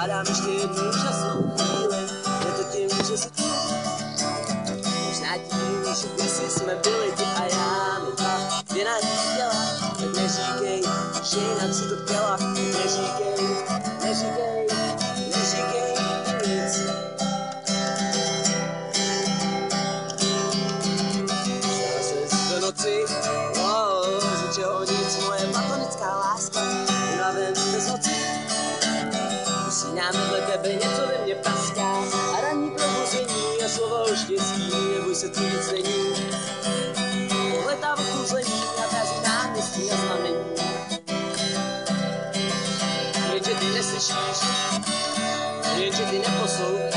Hádám ještě jednu úžasnou chvíli, je to tím, že si tu. Možná tím, že kdysi jsme byli ty a já, my dva, kdy na ní chtěla, tak neříkej, že jinak si to chtěla, neříkej nic. Stala ses do noci, z ničeho nic, moje platonická láska, unaven bez noci. Usínám vedle tebe, něco ve mně praská a ranní probuzení a slova o štěstí, neboj se, tu nic není. Poletá v kouzlení a vrazí náměstí a znamení. Jenže ty neslyšíš, jenže ty neposloucháš.